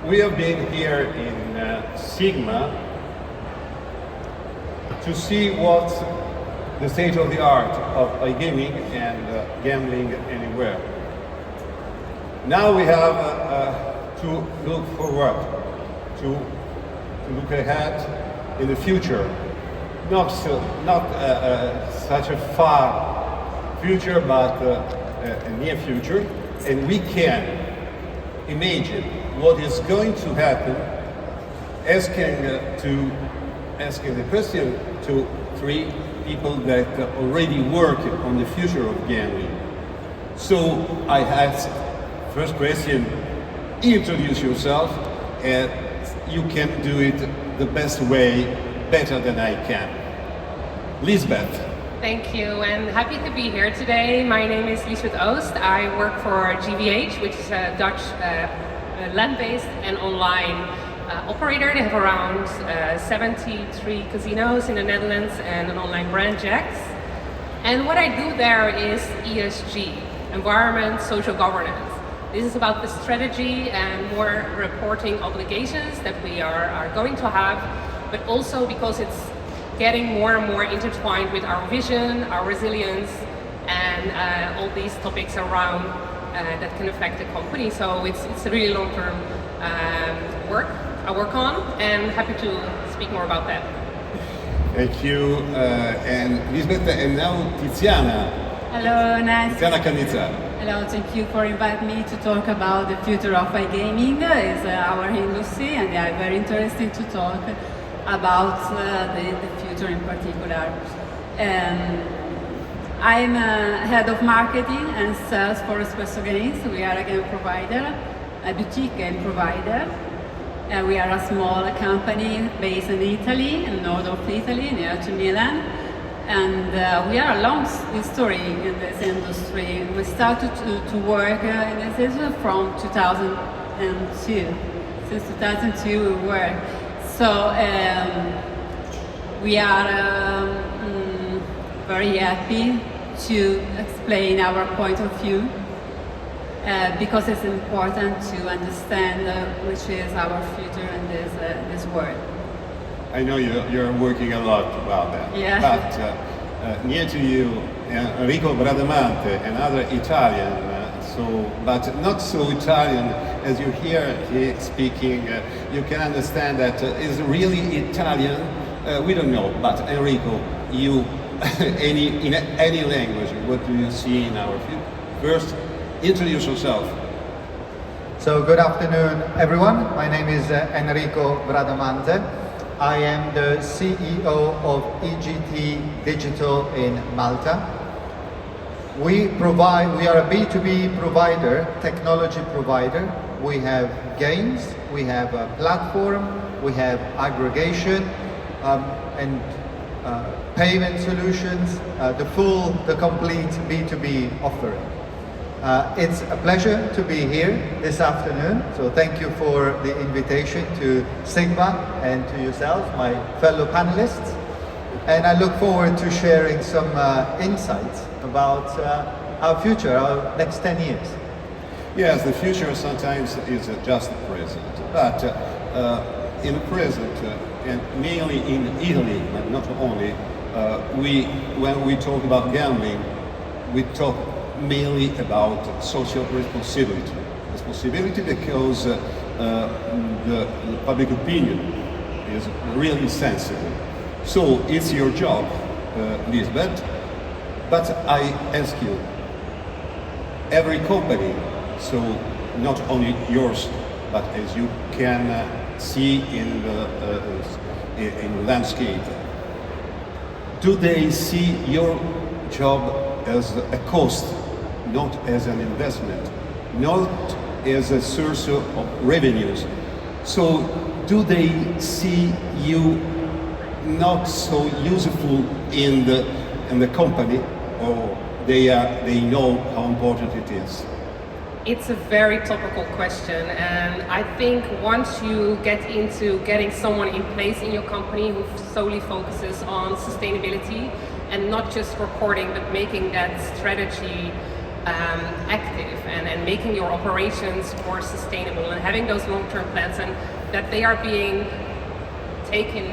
we have been here in Sigma to see what's the state of the art of iGaming and gambling anywhere. Now we have to look forward, to look ahead in the future. Not such a far future, but a near future, and we can imagine what is going to happen, asking the question to three people that already work on the future of gambling. So I ask, first question, introduce yourself, and you can do it the best way, better than I can. Liesbeth. Thank you, and happy to be here today. My name is Liesbeth Oost. I work for JVH, which is a Dutch land-based and online operator. They have around 73 casinos in the Netherlands and an online brand, Jax. And what I do there is ESG, environment, social governance. This is about the strategy and more reporting obligations that we are going to have, but also because it's getting more and more intertwined with our vision, our resilience, and all these topics around that can affect the company. So it's a really long-term work I work on, and happy to speak more about that. Thank you, and Liesbeth, and now Tiziana. Hello, nice. Tiziana Canizza. Hello, thank you for inviting me to talk about the future of iGaming. It's our industry, and I'm very interested to talk about the future in particular. I'm head of marketing and sales for Presso Games. We are a game provider, a boutique game provider. We are a small company based in Italy, in north of Italy, near to Milan. And we are a long history in this industry. We started to work in this industry from 2002. Since 2002 we work. So we are very happy to explain our point of view because it's important to understand which is our future in this world. I know you're working a lot about that. Yeah. But near to you, Enrico Bradamante, another Italian, but not so Italian as you hear he speaking. You can understand that is really Italian. We don't know, but Enrico, you in any language, what do you see in our future? First, introduce yourself. So good afternoon, everyone. My name is Enrico Bradamante. I am the CEO of EGT Digital in Malta. We are a B2B provider, technology provider. We have games, we have a platform, we have aggregation and payment solutions, the complete B2B offering. It's a pleasure to be here this afternoon, so thank you for the invitation to Sigma and to yourself, my fellow panelists. And I look forward to sharing some insights about our future, our next 10 years. Yes, the future sometimes is just the present, but in the present, and mainly in Italy, but not only, when we talk about gambling, we talk mainly about social responsibility. Responsibility because the public opinion is really sensitive. So it's your job, Liesbeth, but I ask you, every company, so not only yours, but as you can see in the landscape, do they see your job as a cost, not as an investment, not as a source of revenues? So do they see you not so useful in the company, or they know how important it is? It's a very topical question, and I think once you get into getting someone in place in your company who solely focuses on sustainability and not just reporting but making that strategy active and making your operations more sustainable and having those long-term plans, and that they are being taken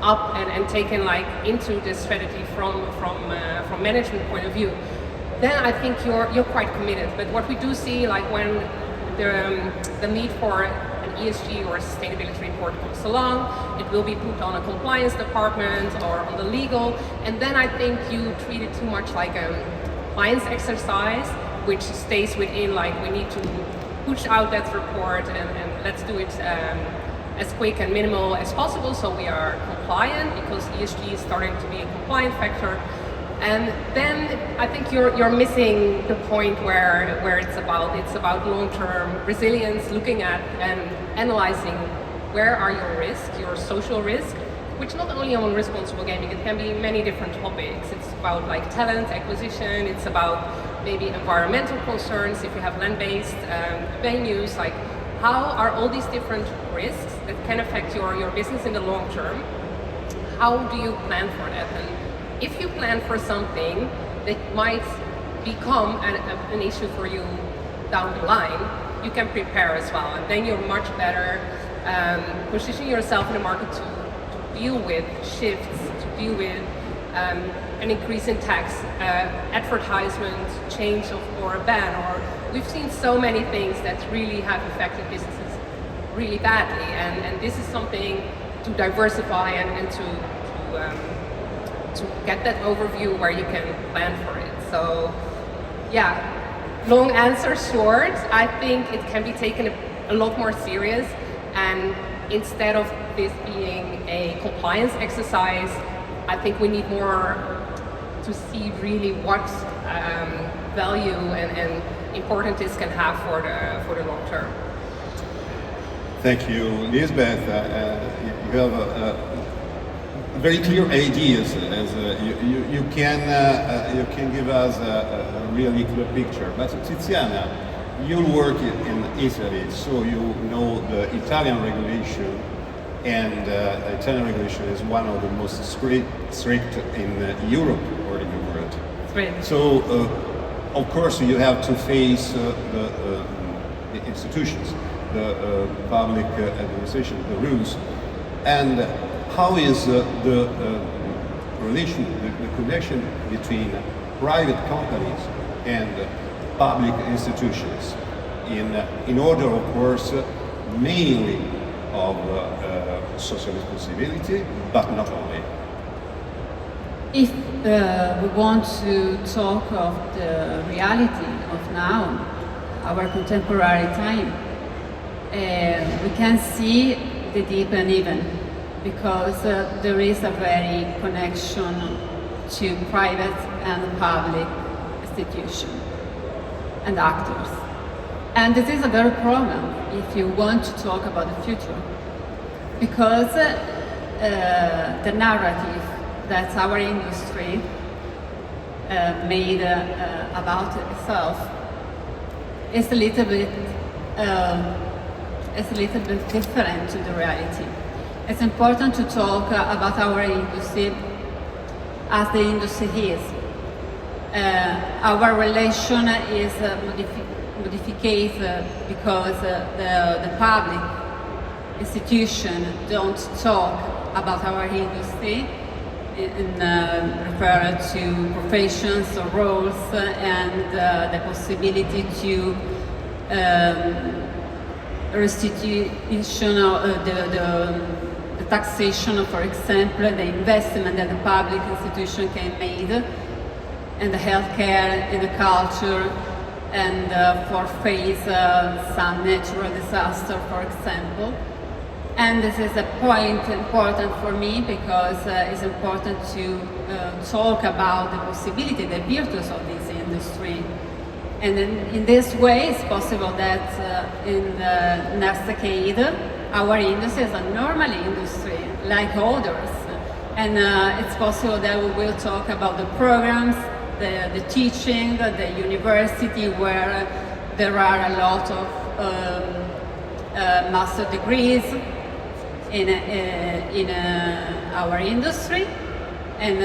up and taken like into the strategy from management point of view, then I think you're quite committed. But what we do see, like when the need for an ESG or a sustainability report comes along, it will be put on a compliance department or on the legal, and then I think you treat it too much like a compliance exercise, which stays within like we need to push out that report and let's do it as quick and minimal as possible so we are compliant, because ESG is starting to be a compliant factor. And then I think you're missing the point where it's about long-term resilience, looking at and analyzing where are your risks, your social risk, which not only on responsible gaming, it can be many different topics. It's about like talent acquisition, it's about maybe environmental concerns if you have land-based venues, like how are all these different risks that can affect your business in the long term, how do you plan for that? And if you plan for something that might become an issue for you down the line, you can prepare as well, and then you're much better positioning yourself in the market to deal with shifts, to deal with an increase in tax, advertisement, change or a ban, or we've seen so many things that really have affected businesses really badly, and this is something to diversify and to get that overview where you can plan for it. So yeah, long answer short, I think it can be taken a lot more serious, and instead of this being a compliance exercise, I think we need more to see really what value and importance this can have for the long term. Thank you, Liesbeth. You have very clear ideas, as you can give us a really clear picture. But Tiziana, you work in Italy, so you know the Italian regulation, and Italian regulation is one of the most strict in Europe or in the world. Right. So, of course, you have to face the institutions, the public administration, the rules, and how is the relation, the connection between private companies and public institutions in order, of course, mainly of social responsibility, but not only. If we want to talk of the reality of now, our contemporary time, we can see the deep uneven, because there is a very connection to private and public institutions and actors. And this is a very problem if you want to talk about the future, because the narrative that our industry made about itself is a little bit different to the reality. It's important to talk about our industry as the industry is. Our relation is modified because the public institution don't talk about our industry and refer to professions or roles and the possibility to restitution of the taxation, for example, the investment that the public institution can make in the healthcare, in the culture, and for face some natural disaster, for example. And this is a point important for me, because it's important to talk about the possibility, the virtues of this industry. And in this way, it's possible that in the next decade, our industry is a normal industry, like others. And it's possible that we will talk about the programs, the teaching, the university, where there are a lot of master degrees in our industry, and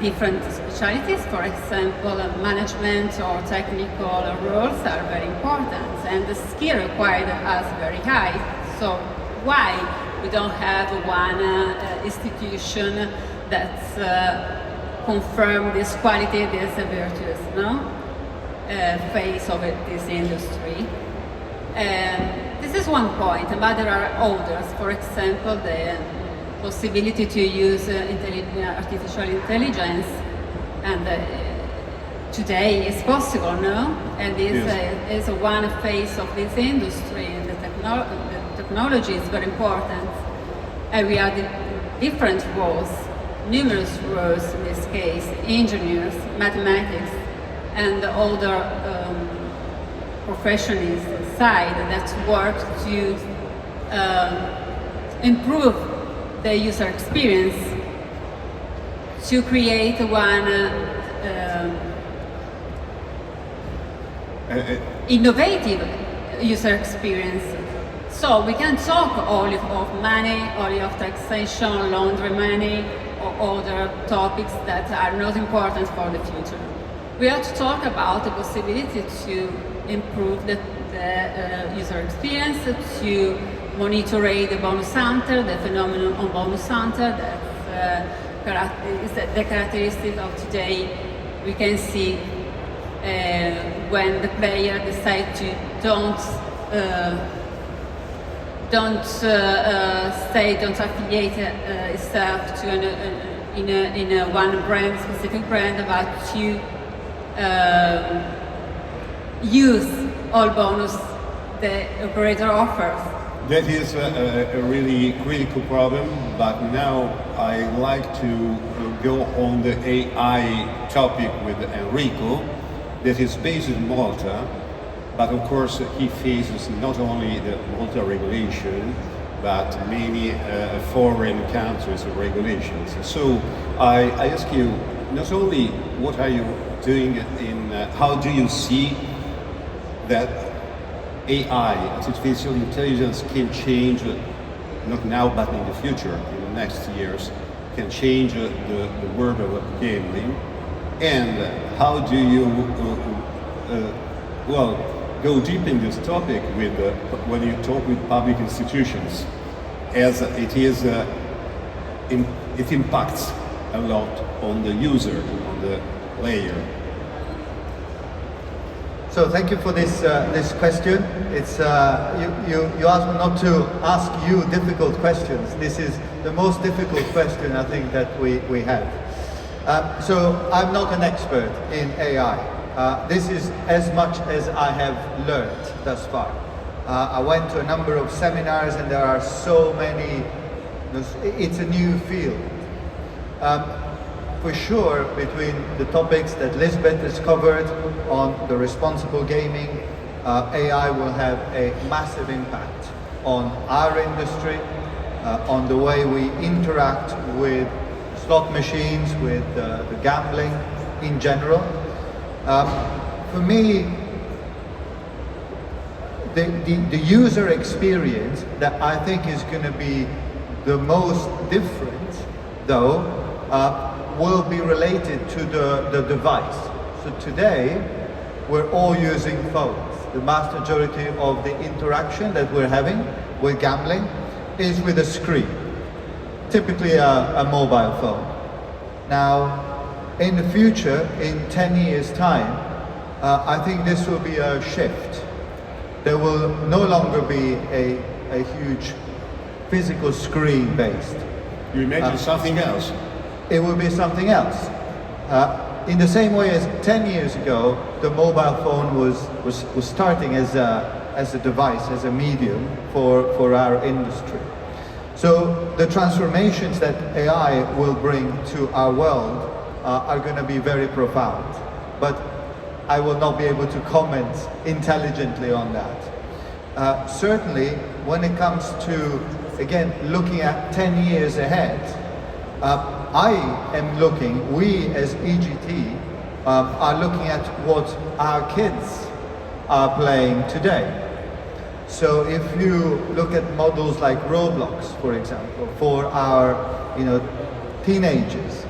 different specialties, for example, management or technical roles are very important, and the skill required is very high. So why we don't have one institution that confirm this quality, this virtues, no? Face of this industry. This is one point, but there are others. For example, the possibility to use artificial intelligence, and today is possible, no? And this is one phase of this industry, and the technology is very important. And we have different roles, numerous roles in this case, engineers, mathematics, and other professionals side that work to improve the user experience, to create one innovative user experience. So we can talk only of money, only of taxation, laundry money, or other topics that are not important for the future. We have to talk about the possibility to improve the user experience, to monitor the bonus hunter, the phenomenon of bonus hunter, that is the characteristic of today. We can see when the player decides to don't affiliate itself to in one brand, specific brand, but to use all bonus the operator offers. That is a really critical problem, but now I like to go on the AI topic with Enrico, that is based in Malta, but of course he faces not only the Malta regulation, but many foreign countries' regulations. So I ask you, not only what are you doing in, how do you see that AI, artificial intelligence, can change, not now but in the future, in the next years, can change the world of gambling? And how do you, go deep in this topic with when you talk with public institutions, as it is, it impacts a lot on the user, on the player? So thank you for this question. It's you asked me not to ask you difficult questions. This is the most difficult question I think that we have. So I'm not an expert in AI. This is as much as I have learned thus far. I went to a number of seminars, and there are so many. It's a new field. For sure, between the topics that Liesbeth has covered on the responsible gaming, AI will have a massive impact on our industry, on the way we interact with slot machines, with the gambling in general. For me, the user experience that I think is going to be the most different, though, will be related to the device. So today, we're all using phones. The vast majority of the interaction that we're having with gambling is with a screen, typically a mobile phone. Now, in the future, in 10 years' time, I think this will be a shift. There will no longer be a huge physical screen based. You imagine something else? It will be something else. In the same way as 10 years ago, the mobile phone was starting as a device, as a medium for our industry. So the transformations that AI will bring to our world are going to be very profound. But I will not be able to comment intelligently on that. Certainly, when it comes to, again, looking at 10 years ahead, I am looking, we as EGT are looking at what our kids are playing today. So if you look at models like Roblox, for example, for our teenagers,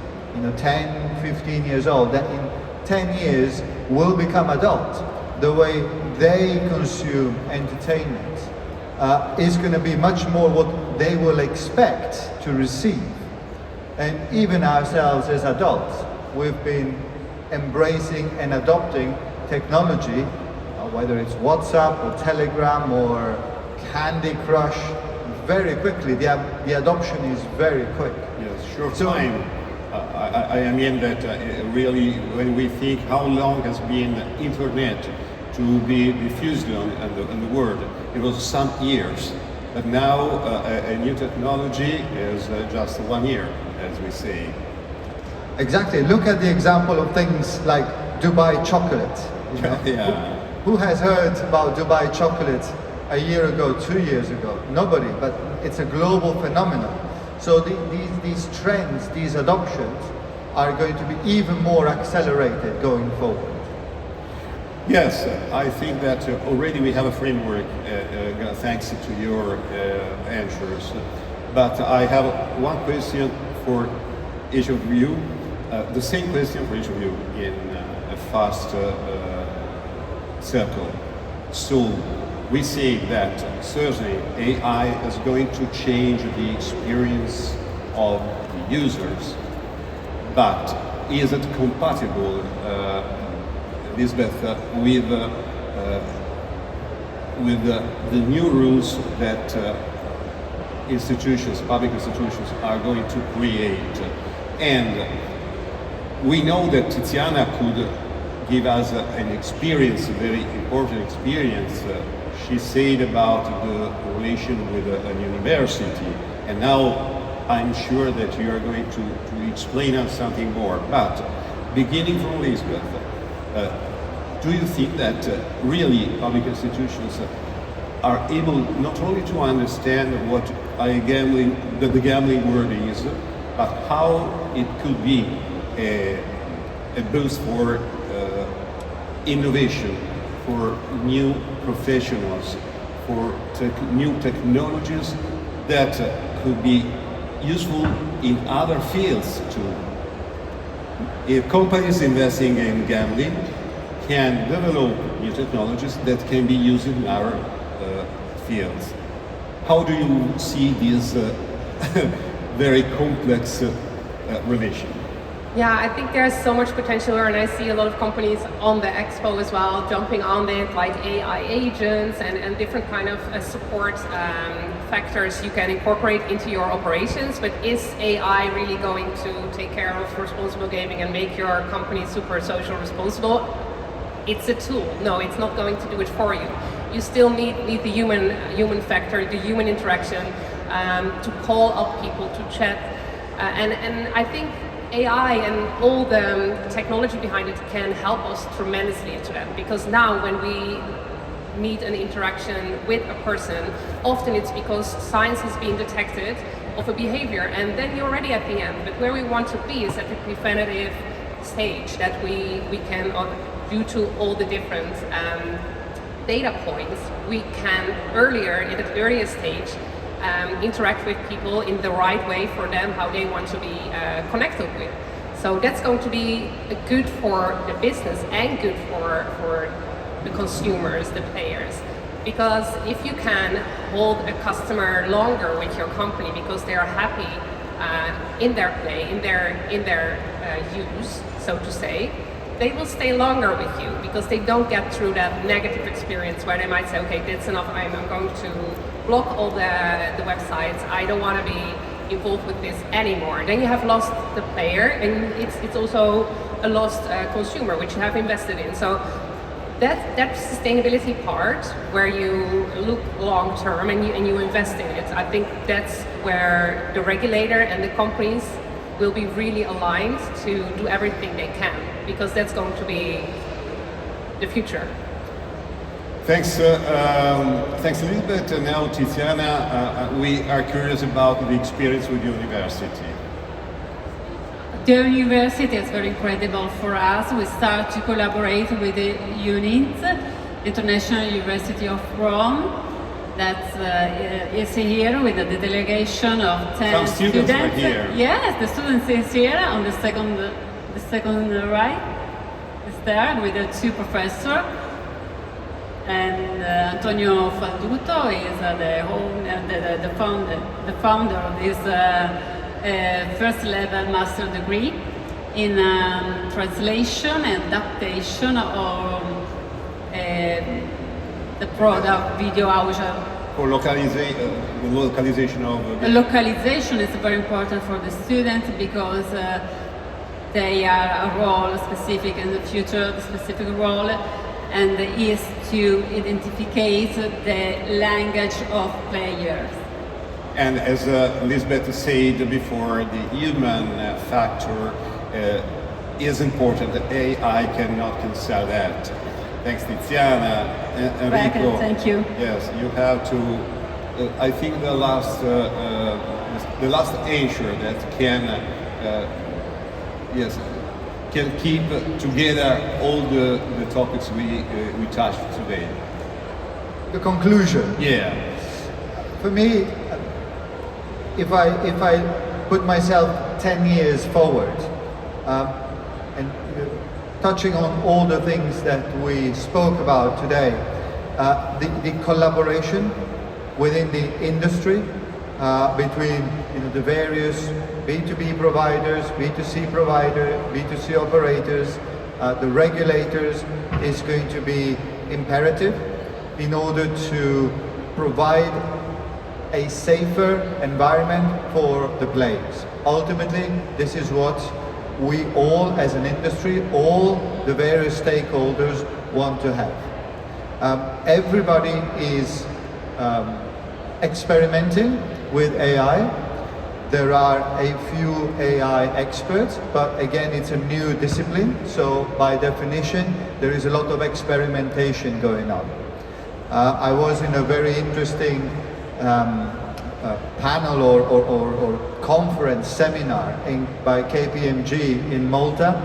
10, 15 years old, that in 10 years will become adult. The way they consume entertainment is going to be much more what they will expect to receive. And even ourselves as adults, we've been embracing and adopting technology, whether it's WhatsApp or Telegram or Candy Crush, very quickly. The adoption is very quick. Yes, short time. I mean that really, when we think how long has been internet to be diffused on the world, it was some years. But now a new technology is just 1 year, as we say. Exactly. Look at the example of things like Dubai chocolate. You know? Yeah. Who has heard about Dubai chocolate a year ago, 2 years ago? Nobody, but it's a global phenomenon. So these trends, these adoptions are going to be even more accelerated going forward. Yes, I think that already we have a framework thanks to your answers. But I have one question for each of you, the same question for each of you in a fast circle. So we say that certainly AI is going to change the experience of the users, but is it compatible, Liesbeth, with the new rules that institutions, public institutions are going to create? And we know that Tiziana could give us an experience, a very important experience. She said about the relation with a university, and now I'm sure that you are going to explain us something more. But beginning from Liesbeth, do you think that really public institutions are able not only to understand what the gambling world is, but how it could be a boost for innovation, for new professionals, for new technologies that could be useful in other fields too? If companies investing in gambling can develop new technologies that can be used in our fields. How do you see this very complex relation? Yeah, I think there's so much potential here, and I see a lot of companies on the expo as well, jumping on it, like AI agents and different kind of support factors you can incorporate into your operations. But is AI really going to take care of responsible gaming and make your company super social responsible? It's a tool. No, it's not going to do it for you. You still need the human factor, the human interaction, to call up people, to chat, and I think AI and all the technology behind it can help us tremendously to that, because now when we need an interaction with a person, often it's because signs has been detected of a behavior, and then you're already at the end. But where we want to be is at the preventative stage, that we can, due to all the different data points, we can earlier, in the earliest stage, interact with people in the right way for them, how they want to be connected with. So that's going to be good for the business and good for the consumers, the players. Because if you can hold a customer longer with your company because they are happy in their play, in their use, so to say, they will stay longer with you because they don't get through that negative experience where they might say, okay, that's enough, I'm going to block all the websites, I don't want to be involved with this anymore. Then you have lost the player, and it's also a lost consumer, which you have invested in. So that sustainability part, where you look long term and you invest in it, I think that's where the regulator and the companies will be really aligned to do everything they can, because that's going to be the future. Thanks, Liesbeth. And now, Tiziana, we are curious about the experience with university. The university is very incredible for us. We start to collaborate with the UNIT, International University of Rome, that is here with the delegation of 10 Some students are here. Yes, the students is here on the second The second right is there with the two professors. And Antonio Falduto is the founder of this first level master degree in translation and adaptation of the product video audio. For localization of The localization is very important for the students because they are a role specific in the future, the specific role, and is to identify the language of players. And as Liesbeth said before, the human factor is important. The AI cannot cancel that. Thanks, Tiziana. Enrico. Thank you. Yes, you have to. I think the last answer that can can keep together all the topics we touched today. The conclusion. Yeah. For me, if I put myself 10 years forward, and touching on all the things that we spoke about today, the collaboration within the industry between the various B2B providers, B2C providers, B2C operators, the regulators is going to be imperative in order to provide a safer environment for the players. Ultimately, this is what we all as an industry, all the various stakeholders want to have. Everybody is experimenting with AI. There are a few AI experts, but again, it's a new discipline, so by definition, there is a lot of experimentation going on. I was in a very interesting panel or conference seminar by KPMG in Malta,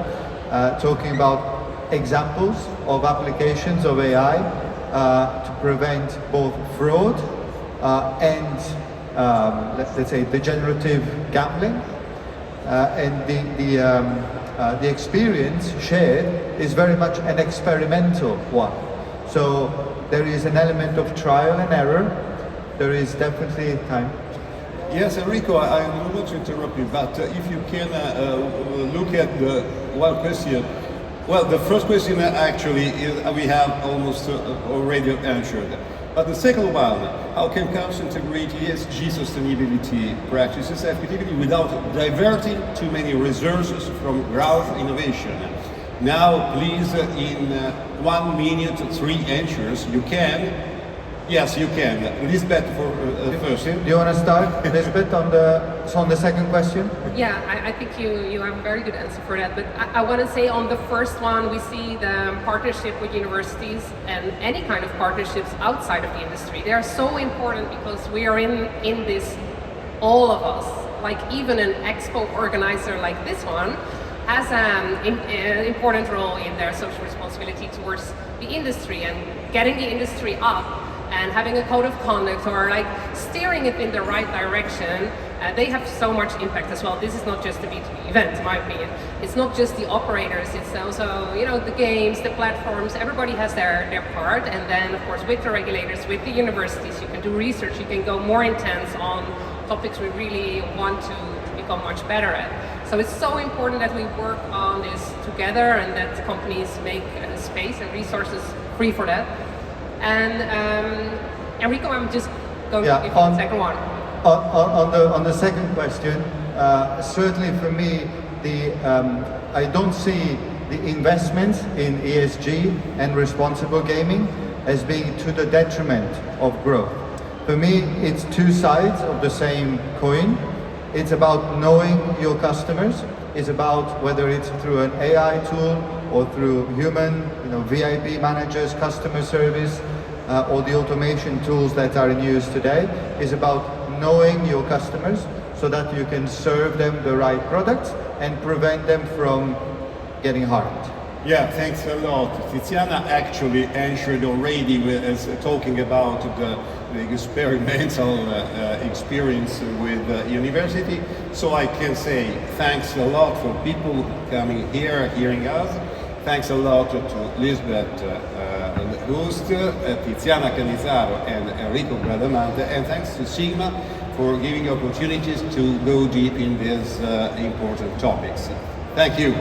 talking about examples of applications of AI to prevent both fraud and let's say degenerative gambling, and the experience shared is very much an experimental one. So there is an element of trial and error. There is definitely time. Yes, Enrico, I don't want to interrupt you, but if you can look at the one question. Well, the first question actually is, we have almost already answered. But the second one, how can councils integrate ESG sustainability practices effectively without diverting too many resources from growth innovation? Now, please, in 1 minute, 3 answers, you can. Yes, you can. Liesbeth first. Do you want to start, Liesbeth, on the second question? Yeah, I think you have a very good answer for that. But I want to say on the first one, we see the partnership with universities and any kind of partnerships outside of the industry. They are so important because we are in this, all of us, like even an expo organizer like this one, has an important role in their social responsibility towards the industry and getting the industry up and having a code of conduct or like steering it in the right direction. They have so much impact as well. This is not just a B2B event, in my opinion. It's not just the operators, it's also, the games, the platforms, everybody has their part. And then, of course, with the regulators, with the universities, you can do research, you can go more intense on topics we really want to become much better at. So it's so important that we work on this together and that companies make space and resources free for that. And Enrico, I'm just going to give you the second one. On the second question, certainly for me, I don't see the investments in ESG and responsible gaming as being to the detriment of growth. For me, it's two sides of the same coin. It's about knowing your customers. It's about whether it's through an AI tool or through human, VIP managers, customer service, or the automation tools that are in use today. Is about knowing your customers so that you can serve them the right products and prevent them from getting harmed. Yeah, thanks a lot. Tiziana actually answered already talking about experimental experience with university. So I can say thanks a lot for people coming here, hearing us. Thanks a lot to Liesbeth Oost, Tiziana Canizzaro and Enrico Bradamante, and thanks to Sigma for giving opportunities to go deep in these important topics. Thank you.